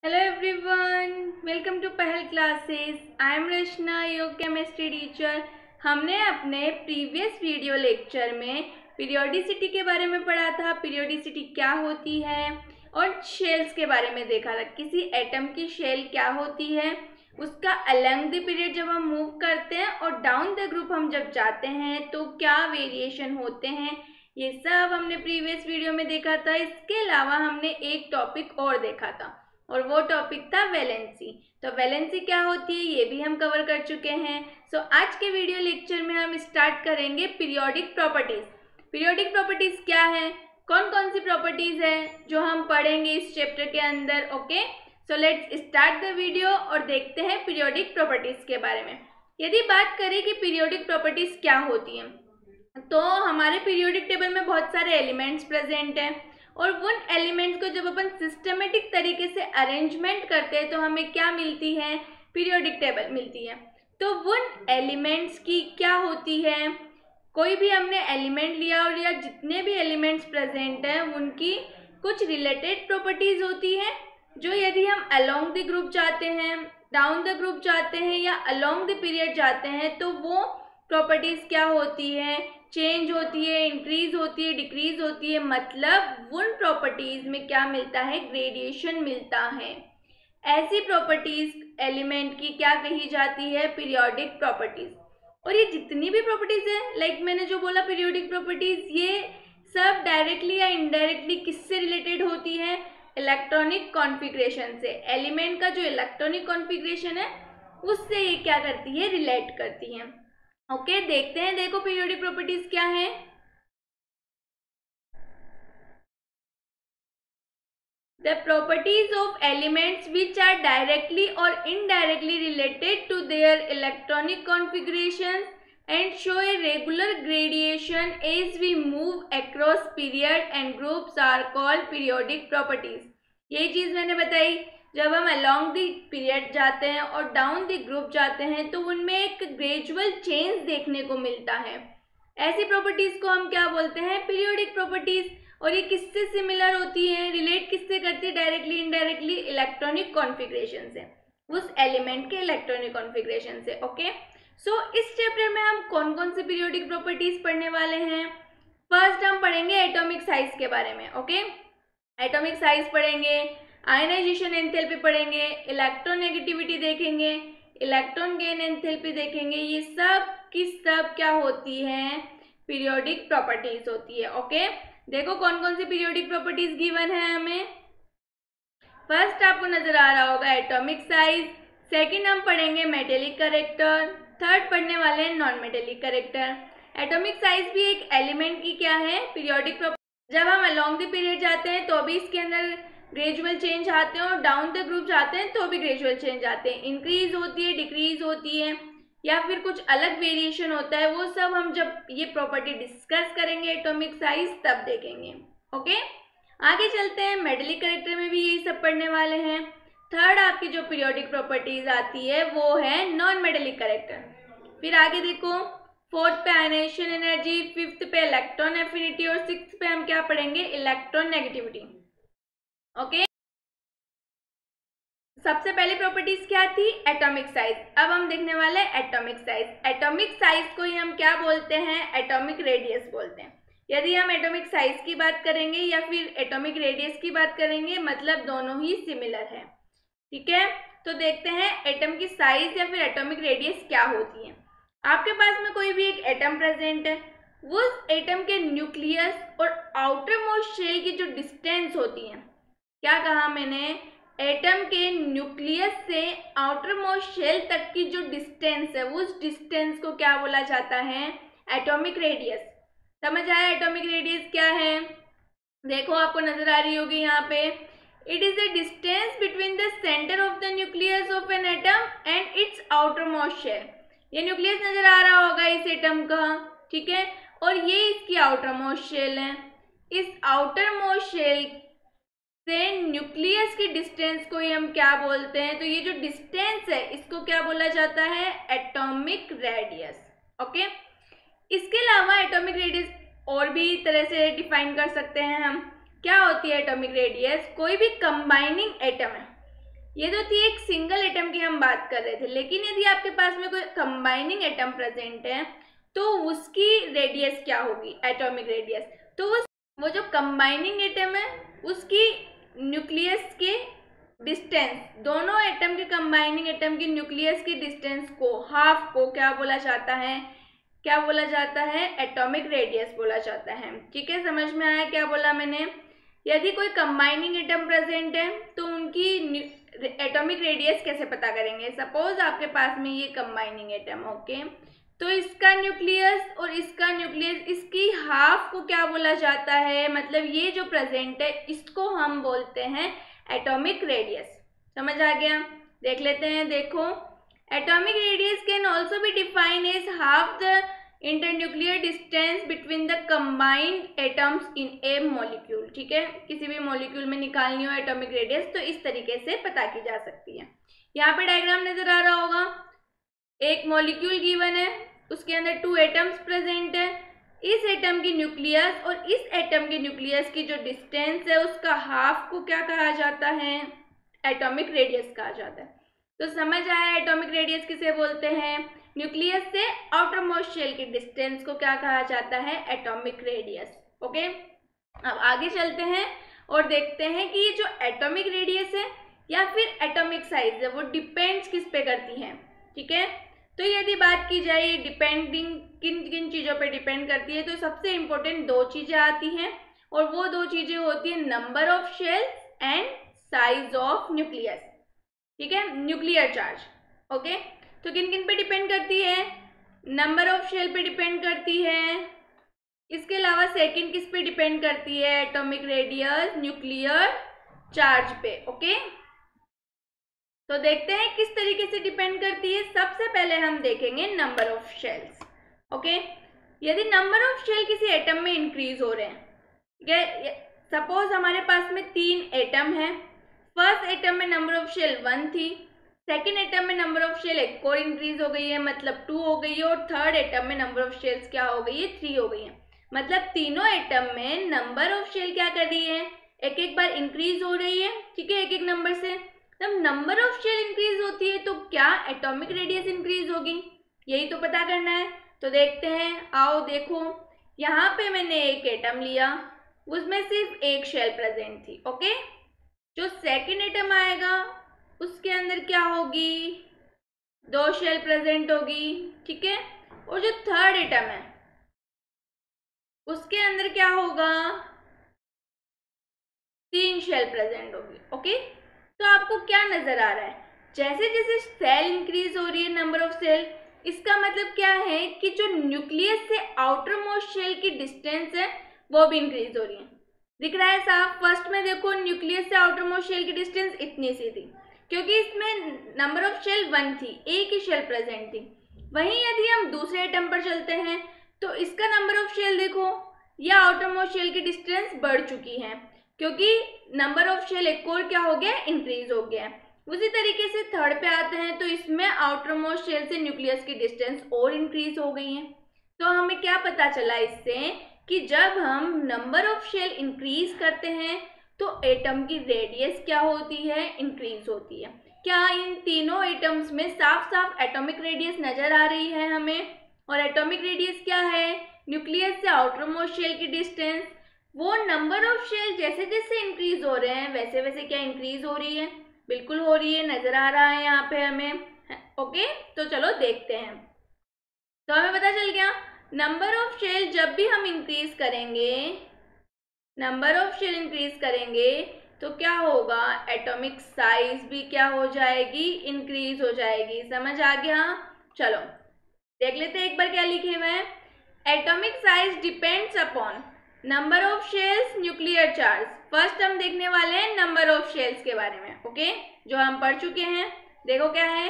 Hello everyone, welcome to Pahal classes. I am Rachna, your chemistry teacher. हमने अपने previous video lecture में periodicity के बारे में पढ़ा था। पीरियोडिसिटी क्या होती है और शेल्स के बारे में देखा था। किसी एटम की शेल क्या होती है, उसका अलोंग द पीरियड जब हम मूव करते हैं और डाउन द ग्रुप हम जब जाते हैं तो क्या वेरिएशन होते हैं, ये सब हमने प्रीवियस वीडियो में देखा था। इसके अलावा हमने एक टॉपिक और देखा था और वो टॉपिक था वैलेंसी। तो वैलेंसी क्या होती है ये भी हम कवर कर चुके हैं। आज के वीडियो लेक्चर में हम स्टार्ट करेंगे पीरियोडिक प्रॉपर्टीज। पीरियोडिक प्रॉपर्टीज क्या है, कौन कौन सी प्रॉपर्टीज है जो हम पढ़ेंगे इस चैप्टर के अंदर। Okay, so let's start the video और देखते हैं पीरियोडिक प्रॉपर्टीज के बारे में। यदि बात करें कि पीरियोडिक प्रॉपर्टीज क्या होती हैं, तो हमारे पीरियोडिक टेबल में बहुत सारे एलिमेंट्स प्रेजेंट हैं और उन एलिमेंट्स को जब अपन सिस्टमेटिक तरीके से अरेंजमेंट करते हैं तो हमें क्या मिलती है, पीरियोडिक टेबल मिलती है। तो उन एलिमेंट्स की क्या होती है, कोई भी हमने एलिमेंट लिया और या जितने भी एलिमेंट्स प्रेजेंट हैं उनकी कुछ रिलेटेड प्रॉपर्टीज होती हैं जो यदि हम अलोंग द ग्रुप जाते हैं, डाउन द ग्रुप जाते हैं या अलोंग द पीरियड जाते हैं तो वो प्रॉपर्टीज क्या होती है, चेंज होती है, इंक्रीज होती है, डिक्रीज होती है। मतलब उन प्रॉपर्टीज में क्या मिलता है, ग्रेडिएशन मिलता है। ऐसी प्रॉपर्टीज एलिमेंट की क्या कही जाती है, पीरियोडिक प्रॉपर्टीज। और ये जितनी भी प्रॉपर्टीज है, लाइक मैंने जो बोला पीरियोडिक प्रॉपर्टीज, ये सब डायरेक्टली या इनडायरेक्टली किससे रिलेटेड होती है, इलेक्ट्रॉनिक कॉन्फ़िगरेशन से। एलिमेंट का जो इलेक्ट्रॉनिक कॉन्फ़िगरेशन है उससे ये क्या करती है, रिलेट करती है। ओके, देखते हैं, देखो पीरियोडिक प्रॉपर्टीज क्या है। The properties of elements which are directly or indirectly related to their electronic configurations and show a regular gradation as we move across period and groups are called periodic properties। ये चीज मैंने बताई, जब हम along the period जाते हैं और down the group जाते हैं तो उनमें एक ग्रेजुअल चेंज देखने को मिलता है। ऐसी प्रॉपर्टीज को हम क्या बोलते हैं, पीरियोडिक प्रॉपर्टीज। और ये किससे सिमिलर होती है, रिलेट किससे करती है, डायरेक्टली इनडायरेक्टली इलेक्ट्रॉनिक कॉन्फ़िगरेशन से, उस एलिमेंट के इलेक्ट्रॉनिक कॉन्फ़िगरेशन से। ओके, सो इस चैप्टर में हम कौन कौन सी पीरियोडिक प्रॉपर्टीज पढ़ने वाले हैं। फर्स्ट हम पढ़ेंगे एटॉमिक साइज के बारे में। ओके, एटॉमिक साइज पढ़ेंगे, आयनाइजेशन एंथैल्पी पढ़ेंगे, इलेक्ट्रोनेगेटिविटी देखेंगे, इलेक्ट्रॉन गेन एंथैल्पी देखेंगे। ये सब की सब क्या होती है, पीरियोडिक प्रॉपर्टीज होती है। ओके, देखो कौन कौन सी पीरियोडिक प्रॉपर्टीज गिवन है हमें। फर्स्ट आपको नजर आ रहा होगा एटॉमिक साइज, सेकंड हम पढ़ेंगे मेटेलिक कैरेक्टर, थर्ड पढ़ने वाले हैं non metallic character. Atomic size भी एक एलिमेंट की क्या है, पीरियोडिक प्रॉपर्टी। जब हम अलोंग द पीरियड जाते हैं तो भी इसके अंदर ग्रेजुअल चेंज आते हैं और डाउन द ग्रुप जाते हैं तो भी ग्रेजुअल चेंज आते हैं। इंक्रीज होती है, डिक्रीज होती है या फिर कुछ अलग वेरिएशन होता है, वो सब हम जब ये प्रॉपर्टी डिस्कस करेंगे एटॉमिक साइज तब देखेंगे। ओके, आगे चलते हैं, मेटेलिक कैरेक्टर में भी यही सब पढ़ने वाले हैं। थर्ड आपकी जो पीरियोडिक प्रॉपर्टीज आती है वो है नॉन मेटेलिक कैरेक्टर। फिर आगे देखो, फोर्थ पे आयनाइजेशन एनर्जी, फिफ्थ पे इलेक्ट्रॉन एफिनिटी और सिक्स्थ पे हम क्या पढ़ेंगे, इलेक्ट्रॉन नेगेटिविटी। ओके, सबसे पहली प्रॉपर्टीज क्या थी, एटॉमिक साइज। अब हम देखने वाले हैं एटॉमिक साइज। एटॉमिक साइज को ही हम क्या बोलते हैं, एटॉमिक रेडियस बोलते हैं। यदि हम एटॉमिक साइज की बात करेंगे या फिर एटॉमिक रेडियस की बात करेंगे, मतलब दोनों ही सिमिलर है। ठीक है, तो देखते हैं एटम की साइज या फिर एटॉमिक रेडियस क्या होती है। आपके पास में कोई भी एक एटम प्रेजेंट है, उस एटम के न्यूक्लियस और आउटर मोस्ट शेल की जो डिस्टेंस होती है, क्या कहा मैंने, एटम के न्यूक्लियस से आउटर मोस्ट शेल तक की जो डिस्टेंस है उस डिस्टेंस को क्या बोला जाता है, एटॉमिक रेडियस। समझ आया एटॉमिक रेडियस क्या है, देखो आपको नजर आ रही होगी यहाँ पे, it is the distance between the centre of the nucleus of an atom and its outermost shell. ये न्यूक्लियस नजर आ रहा होगा इस एटम का, ठीक है, और ये इसकी आउटर मोस्ट शेल है। इस आउटर मोस्ट शेल से न्यूक्लियस की डिस्टेंस को ही हम क्या बोलते हैं, तो ये जो डिस्टेंस है इसको क्या बोला जाता है, एटॉमिक रेडियस। ओके, इसके अलावा एटॉमिक रेडियस और भी तरह से डिफाइन कर सकते हैं हम। क्या होती है एटॉमिक रेडियस, कोई भी कंबाइनिंग एटम है, ये तो थी एक सिंगल एटम की हम बात कर रहे थे, लेकिन यदि आपके पास में कोई कंबाइनिंग एटम प्रेजेंट है तो उसकी रेडियस क्या होगी, एटॉमिक रेडियस। तो वो जो कंबाइनिंग एटम है उसकी न्यूक्लियस के डिस्टेंस, दोनों एटम के कंबाइनिंग एटम की न्यूक्लियस की डिस्टेंस को, हाफ को क्या बोला जाता है, क्या बोला जाता है, एटॉमिक रेडियस बोला जाता है। ठीक है, समझ में आया क्या बोला मैंने। यदि कोई कंबाइनिंग एटम प्रेजेंट है तो उनकी एटॉमिक रेडियस कैसे पता करेंगे। सपोज आपके पास में ये कंबाइनिंग एटम, ओके, तो इसका न्यूक्लियस और इसका न्यूक्लियस, इसकी हाफ को क्या बोला जाता है, मतलब ये जो प्रेजेंट है इसको हम बोलते हैं एटॉमिक रेडियस। समझ आ गया, देख लेते हैं। देखो, atomic radius can also be defined as half the internuclear distance between the combined atoms in a molecule. ठीक है, किसी भी मॉलिक्यूल में निकालनी हो एटॉमिक रेडियस तो इस तरीके से पता की जा सकती है। यहाँ पे डायग्राम नजर आ रहा होगा, एक मॉलिक्यूल गिवन है, उसके अंदर 2 एटम्स प्रेजेंट है। इस एटम की न्यूक्लियस और इस एटम के न्यूक्लियस की जो डिस्टेंस है उसका हाफ को क्या कहा जाता है, एटॉमिक रेडियस कहा जाता है। तो समझ आया एटॉमिक रेडियस किसे बोलते हैं, न्यूक्लियस से आउटर मोस्ट शेल की डिस्टेंस को क्या कहा जाता है, एटॉमिक रेडियस। ओके, अब आगे चलते हैं और देखते हैं कि ये जो एटॉमिक रेडियस है या फिर एटॉमिक साइज है वो डिपेंड्स किस पे करती है। ठीक है, तो यदि बात की जाए डिपेंडिंग किन किन चीज़ों पे डिपेंड करती है, तो सबसे इम्पोर्टेंट 2 चीज़ें आती हैं और वो 2 चीज़ें होती हैं number of shells and size of nucleus. ठीक है, न्यूक्लियर चार्ज। ओके, तो किन किन पे डिपेंड करती है, नंबर ऑफ शेल पे डिपेंड करती है, इसके अलावा सेकंड किस पे डिपेंड करती है, एटॉमिक रेडियस, न्यूक्लियर चार्ज पे। ओके, तो देखते हैं किस तरीके से डिपेंड करती है। सबसे पहले हम देखेंगे नंबर ऑफ शेल्स। ओके, यदि नंबर ऑफ शेल किसी एटम में इंक्रीज हो रहे हैं, सपोज हमारे पास में 3 एटम है, फर्स्ट एटम में नंबर ऑफ शेल 1 थी, सेकेंड एटम में नंबर ऑफ शेल एक और इंक्रीज हो गई है मतलब 2 हो गई है, और थर्ड एटम में नंबर ऑफ शेल्स क्या हो गई है, 3 हो गई है। मतलब तीनों एटम में नंबर ऑफ शेल क्या कर रही है, एक एक बार इंक्रीज हो रही है। ठीक है, एक एक नंबर से। जब नंबर ऑफ शेल इंक्रीज होती है तो क्या एटॉमिक रेडियस इंक्रीज होगी, यही तो पता करना है। तो देखते हैं, आओ देखो, यहाँ पे मैंने एक एटम लिया, उसमें सिर्फ एक शेल प्रेजेंट थी। ओके, जो सेकंड एटम आएगा उसके अंदर क्या होगी, 2 शेल प्रेजेंट होगी। ठीक है, और जो थर्ड एटम है उसके अंदर क्या होगा, 3 शेल प्रेजेंट होगी। ओके, तो आपको क्या नजर आ रहा है, जैसे जैसे सेल इंक्रीज हो रही है नंबर ऑफ सेल, इसका मतलब क्या है कि जो न्यूक्लियस से आउटर मोस्ट शेल की डिस्टेंस है वो भी इंक्रीज हो रही है। दिख रहा है साफ, फर्स्ट में देखो न्यूक्लियस से आउटर मोस्ट शेल की डिस्टेंस इतनी सी थी क्योंकि इसमें नंबर ऑफ शेल 1 थी, एक ही शेल प्रेजेंट थी। वहीं यदि हम दूसरे एटम पर चलते हैं तो इसका नंबर ऑफ शेल देखो, या आउटर मोस्ट शेल की डिस्टेंस बढ़ चुकी है क्योंकि नंबर ऑफ शेल एक और क्या हो गया, इंक्रीज हो गया। उसी तरीके से थर्ड पे आते हैं तो इसमें आउटर मोस्ट शेल से न्यूक्लियस की डिस्टेंस और इंक्रीज हो गई है। तो हमें क्या पता चला इससे कि जब हम नंबर ऑफ शेल इंक्रीज करते हैं तो एटम की रेडियस क्या होती है, इंक्रीज होती है। क्या इन तीनों एटम्स में साफ साफ एटॉमिक रेडियस नजर आ रही है हमें, और एटॉमिक रेडियस क्या है, न्यूक्लियस से आउटर मोस्ट शेल की डिस्टेंस। वो नंबर ऑफ शेल जैसे जैसे इंक्रीज हो रहे हैं वैसे वैसे क्या इंक्रीज हो रही है, बिल्कुल हो रही है, नजर आ रहा है यहाँ पे हमें। ओके, तो चलो देखते हैं। तो हमें पता चल गया नंबर ऑफ शेल जब भी हम इंक्रीज करेंगे, नंबर ऑफ शेल इंक्रीज करेंगे तो क्या होगा, एटॉमिक साइज भी क्या हो जाएगी, इंक्रीज हो जाएगी। समझ आ गया, चलो देख लेते हैं एक बार क्या लिखे हुए हैं। Atomic size depends upon number of shells, nuclear charge. First हम देखने वाले हैं नंबर ऑफ शेल्स के बारे में। ओके, जो हम पढ़ चुके हैं। देखो क्या है,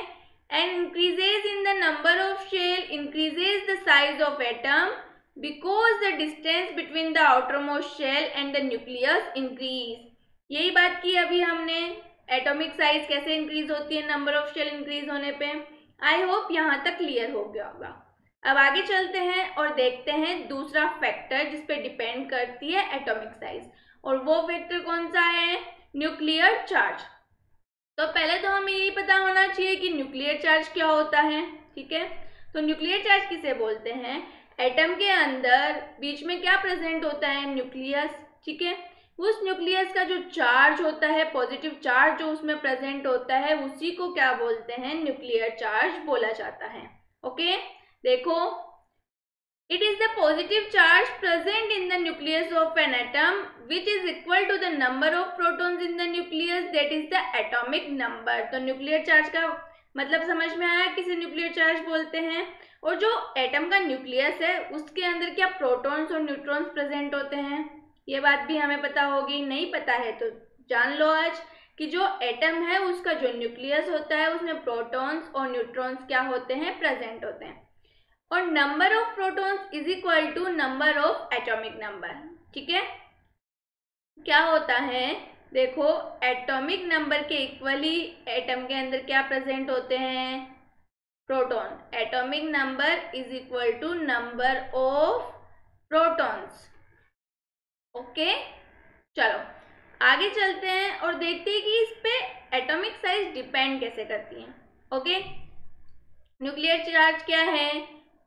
and increases in the number of shell increases the size of atom because the distance between the outermost shell and the nucleus increase. यही बात की अभी हमने, एटॉमिक साइज कैसे इंक्रीज होती है नंबर ऑफ शेल इंक्रीज होने पे। आई होप यहाँ तक क्लियर हो गया होगा। अब आगे चलते हैं और देखते हैं दूसरा फैक्टर जिस पे डिपेंड करती है एटॉमिक साइज, और वो फैक्टर कौन सा है, न्यूक्लियर चार्ज। तो पहले तो हमें यही पता होना चाहिए कि न्यूक्लियर चार्ज क्या होता है। ठीक है, तो न्यूक्लियर चार्ज किसे बोलते हैं? एटम के अंदर बीच में क्या प्रेजेंट होता है? न्यूक्लियस। ठीक है, उस न्यूक्लियस का जो चार्ज होता है, पॉजिटिव चार्ज जो उसमें प्रेजेंट होता है, उसी को क्या बोलते हैं? न्यूक्लियर चार्ज बोला जाता है। ओके, देखो, it is the positive charge present in the nucleus of an atom which is equal to the number of protons in the nucleus, that is the atomic number। तो nuclear charge का मतलब समझ में आया किसे nuclear charge बोलते हैं। और जो एटम का न्यूक्लियस है उसके अंदर क्या प्रोटॉन्स और न्यूट्रॉन्स प्रेजेंट होते हैं? ये बात भी हमें पता होगी। नहीं पता है तो जान लो आज कि जो एटम है उसका जो न्यूक्लियस होता है उसमें प्रोटॉन्स और न्यूट्रॉन्स क्या होते हैं? प्रेजेंट होते हैं। और number of protons is equal to number of atomic number. ठीक है, क्या होता है? देखो, एटॉमिक नंबर के इक्वली एटम के अंदर क्या प्रेजेंट होते हैं? Proton. Atomic number is equal to number of protons. Okay, चलो आगे चलते हैं और देखते हैं कि इस पे एटॉमिक साइज डिपेंड कैसे करती है। ओके, न्यूक्लियर चार्ज क्या है?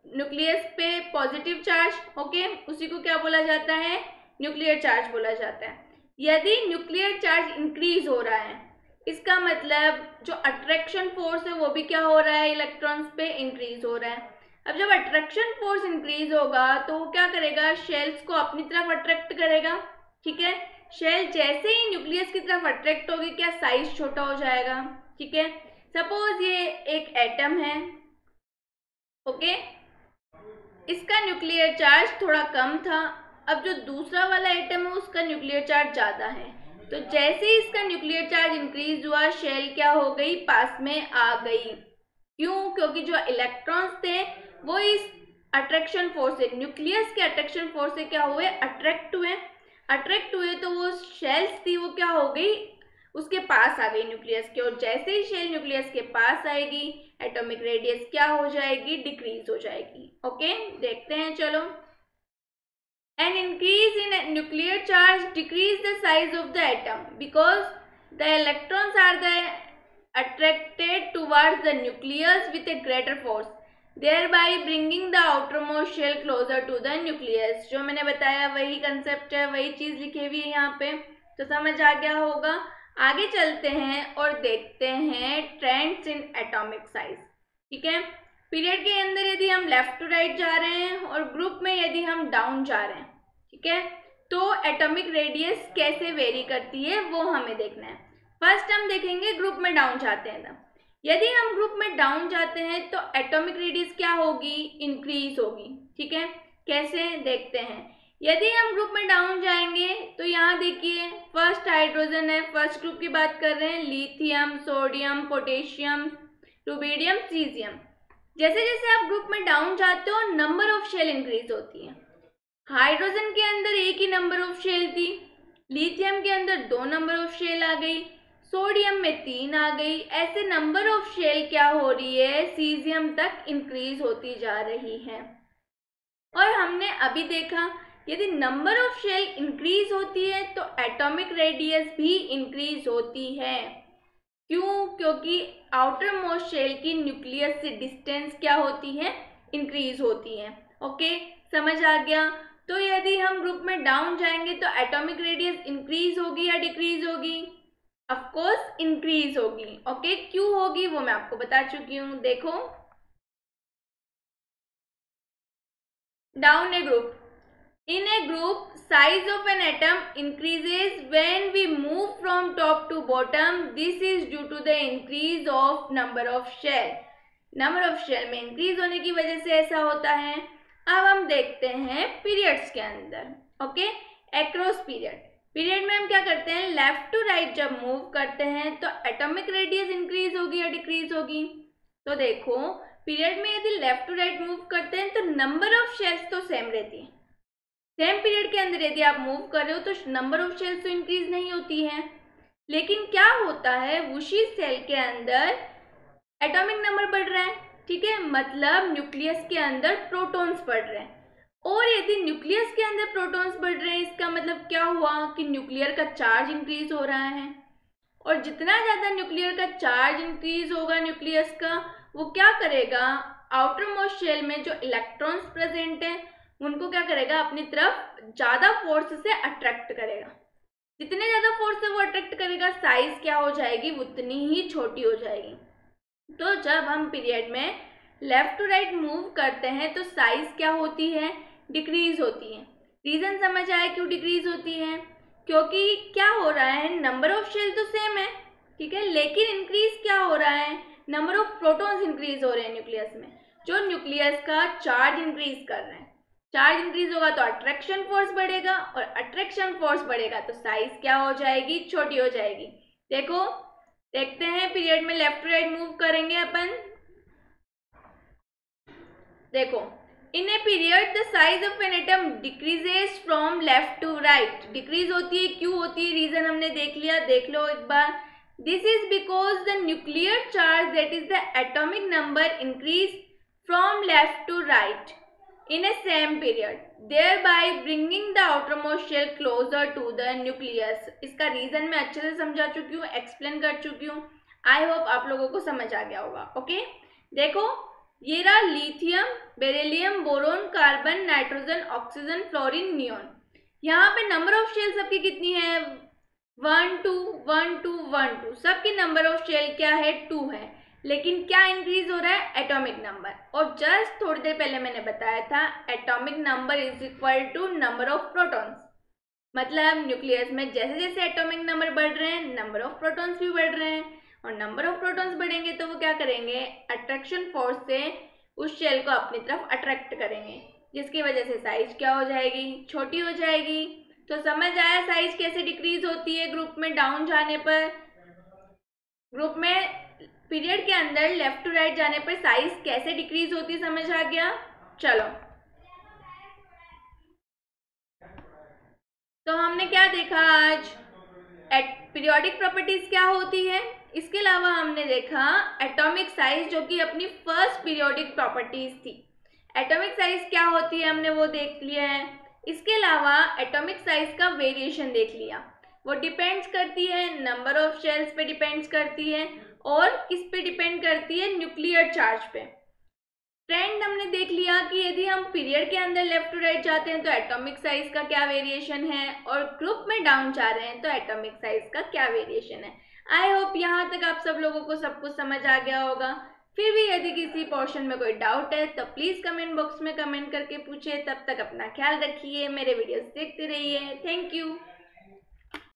न्यूक्लियस पे पॉजिटिव चार्ज, ओके, उसी को क्या बोला जाता है? न्यूक्लियर चार्ज बोला जाता है। यदि न्यूक्लियर चार्ज इंक्रीज हो रहा है, इसका मतलब जो अट्रैक्शन फोर्स है वो भी क्या हो रहा है? इलेक्ट्रॉन्स पे इंक्रीज हो रहा है। अब जब अट्रैक्शन फोर्स इंक्रीज होगा तो वो क्या करेगा? शेल्स को अपनी तरफ अट्रैक्ट करेगा। ठीक है, शेल जैसे ही न्यूक्लियस की तरफ अट्रैक्ट होगी क्या साइज छोटा हो जाएगा। ठीक है, सपोज ये एक एटम है, ओके, इसका न्यूक्लियर चार्ज थोड़ा कम था। अब जो दूसरा वाला एटम है उसका न्यूक्लियर चार्ज ज़्यादा है। तो जैसे ही इसका न्यूक्लियर चार्ज इंक्रीज हुआ, शेल क्या हो गई? पास में आ गई। क्यों? क्योंकि जो इलेक्ट्रॉन्स थे वो इस अट्रैक्शन फोर्स से, न्यूक्लियस के अट्रैक्शन फोर्स से क्या हुए? अट्रैक्ट हुए तो वो शेल्स थी वो क्या हो गई? उसके पास आ गई न्यूक्लियस के। और जैसे ही शेल न्यूक्लियस के पास आएगी एटॉमिक रेडियस क्या हो जाएगी? डिक्रीज हो जाएगी। ओके, देखते हैं, चलो। An increase in nuclear charge decrease the size of the atom because the electrons are attracted towards the nucleus with a greater force, thereby bringing the outermost shell closer to the nucleus। जो मैंने बताया वही concept है, वही चीज लिखी हुई है यहाँ पे, तो समझ आ गया होगा। आगे चलते हैं और देखते हैं ट्रेंड्स इन एटॉमिक साइज। ठीक है, पीरियड के अंदर यदि हम लेफ्ट टू राइट जा रहे हैं और ग्रुप में यदि हम डाउन जा रहे हैं, ठीक है, तो एटॉमिक रेडियस कैसे वेरी करती है वो हमें देखना है। फर्स्ट हम देखेंगे ग्रुप में डाउन जाते हैं तब। यदि हम ग्रुप में डाउन जाते हैं तो एटॉमिक रेडियस क्या होगी? इंक्रीज होगी। ठीक है, कैसे? देखते हैं। यदि हम ग्रुप में डाउन जाएंगे तो यहाँ देखिए फर्स्ट हाइड्रोजन है, फर्स्ट ग्रुप की बात कर रहे हैं, lithium, sodium, potassium, rubidium, caesium. जैसे जैसे आप ग्रुप में डाउन जाते हो नंबर ऑफ शेल इंक्रीज होती है। हाइड्रोजन के अंदर एक ही नंबर ऑफ शेल थी, लिथियम के अंदर 2 नंबर ऑफ शेल आ गई, सोडियम में 3 आ गई। ऐसे नंबर ऑफ शेल क्या हो रही है? सीजियम तक इंक्रीज होती जा रही है। और हमने अभी देखा यदि नंबर ऑफ शेल इंक्रीज होती है तो एटॉमिक रेडियस भी इंक्रीज होती है। क्यों? क्योंकि आउटर मोस्ट शेल की न्यूक्लियस से डिस्टेंस क्या होती है? इंक्रीज होती है। ओके, समझ आ गया। तो यदि हम ग्रुप में डाउन जाएंगे तो एटॉमिक रेडियस इंक्रीज होगी या डिक्रीज होगी? ऑफ कोर्स इंक्रीज होगी। ओके, क्यों होगी वो मैं आपको बता चुकी हूँ। देखो, down A group, in a group size of an atom increases when we move from top to bottom, this is due to the increase of number of shell। Number of shell में increase होने की वजह से ऐसा होता है। अब हम देखते हैं पीरियड्स के अंदर। ओके, एक्रॉस पीरियड में हम क्या करते हैं? लेफ्ट टू राइट जब मूव करते हैं तो एटॉमिक रेडियस इंक्रीज होगी या डिक्रीज होगी? तो देखो, पीरियड में यदि लेफ्ट टू राइट मूव करते हैं तो नंबर ऑफ शेल्स तो सेम रहती है। सेम पीरियड के अंदर यदि आप मूव कर रहे हो तो नंबर ऑफ शेल्स तो इंक्रीज नहीं होती है, लेकिन क्या होता है? उसी सेल के अंदर एटॉमिक नंबर बढ़ रहा है। ठीक है, मतलब न्यूक्लियस के अंदर प्रोटॉन्स बढ़ रहे हैं। और यदि न्यूक्लियस के अंदर प्रोटॉन्स बढ़ रहे हैं इसका मतलब क्या हुआ? कि न्यूक्लियर का चार्ज इंक्रीज हो रहा है। और जितना ज़्यादा न्यूक्लियर का चार्ज इंक्रीज होगा न्यूक्लियस का, वो क्या करेगा, आउटर मोस्ट शेल में जो इलेक्ट्रॉन्स प्रेजेंट हैं उनको क्या करेगा, अपनी तरफ ज़्यादा फोर्स से अट्रैक्ट करेगा। जितने ज़्यादा फोर्स से वो अट्रैक्ट करेगा, साइज क्या हो जाएगी, उतनी ही छोटी हो जाएगी। तो जब हम पीरियड में लेफ्ट टू राइट मूव करते हैं तो साइज क्या होती है, डिक्रीज होती है। रीज़न समझ आया क्यों डिक्रीज होती है, क्योंकि क्या हो रहा है, नंबर ऑफ शेल तो सेम है, ठीक है, लेकिन इंक्रीज क्या हो रहा है, नंबर ऑफ प्रोटॉन्स इंक्रीज हो रहे हैं न्यूक्लियस में, जो न्यूक्लियस का चार्ज इंक्रीज कर रहे हैं। चार्ज इंक्रीज होगा तो अट्रैक्शन फोर्स बढ़ेगा, और अट्रैक्शन फोर्स बढ़ेगा तो साइज क्या हो जाएगी, छोटी हो जाएगी। देखो, देखते हैं पीरियड में लेफ्ट टू राइट मूव करेंगे अपन। देखो, in a period the size of an atom decreases from left to right. Decrease होती है, क्यों होती है, रीजन हमने देख लिया, देख लो एक बार। This is because the nuclear charge that is the atomic number increase from left to right in a same period, thereby bringing the outermost shell closer to the nucleus। इसका रीजन मैं अच्छे से समझा चुकी हूँ, एक्सप्लेन कर चुकी हूँ। आई होप आप लोगों को समझ आ गया होगा। ओके, देखो ये रहा lithium, beryllium, boron, carbon, nitrogen, oxygen, fluorine, neon. यहाँ पे नंबर ऑफ शेल सबकी कितनी है, 1 2 1 2 1 2। सबकी नंबर ऑफ शेल क्या है, 2 है, लेकिन क्या इंक्रीज हो रहा है, एटॉमिक नंबर। और जस्ट थोड़ी देर पहले मैंने बताया था atomic number is equal to number of protons. मतलब न्यूक्लियस में जैसे जैसे एटॉमिक नंबर बढ़ रहे हैं, नंबर ऑफ प्रोटॉन्स भी बढ़ रहे हैं, और नंबर ऑफ प्रोटॉन्स बढ़ेंगे तो वो क्या करेंगे, अट्रैक्शन फोर्स से उस शेल को अपनी तरफ अट्रैक्ट करेंगे, जिसकी वजह से साइज क्या हो जाएगी, छोटी हो जाएगी। तो समझ आया साइज कैसे डिक्रीज होती है ग्रुप में डाउन जाने पर। ग्रुप में पीरियड के अंदर लेफ्ट टू राइट जाने पर साइज कैसे डिक्रीज होती, समझ आ गया। चलो, तो हमने क्या देखा आज, पीरियोडिक प्रॉपर्टीज क्या होती है, इसके अलावा हमने देखा एटॉमिक साइज, जो कि अपनी फर्स्ट पीरियोडिक प्रॉपर्टीज थी। एटॉमिक साइज क्या होती है हमने वो देख लिया है। इसके अलावा एटॉमिक साइज का वेरिएशन देख लिया, वो डिपेंड्स करती है नंबर ऑफ शेल्स पे, डिपेंड्स करती है, और किस पे डिपेंड करती है, न्यूक्लियर चार्ज पे। ट्रेंड हमने देख लिया कि यदि हम पीरियड के अंदर लेफ्ट टू राइट जाते हैं तो एटॉमिक साइज का क्या वेरिएशन है, और ग्रुप में डाउन जा रहे हैं तो एटॉमिक साइज का क्या वेरिएशन है। आई होप यहाँ तक आप सब लोगों को सब कुछ समझ आ गया होगा। फिर भी यदि किसी पोर्शन में कोई डाउट है तो प्लीज़ कमेंट बॉक्स में कमेंट करके पूछिए। तब तक अपना ख्याल रखिए, मेरे वीडियोस देखते रहिए। Thank you.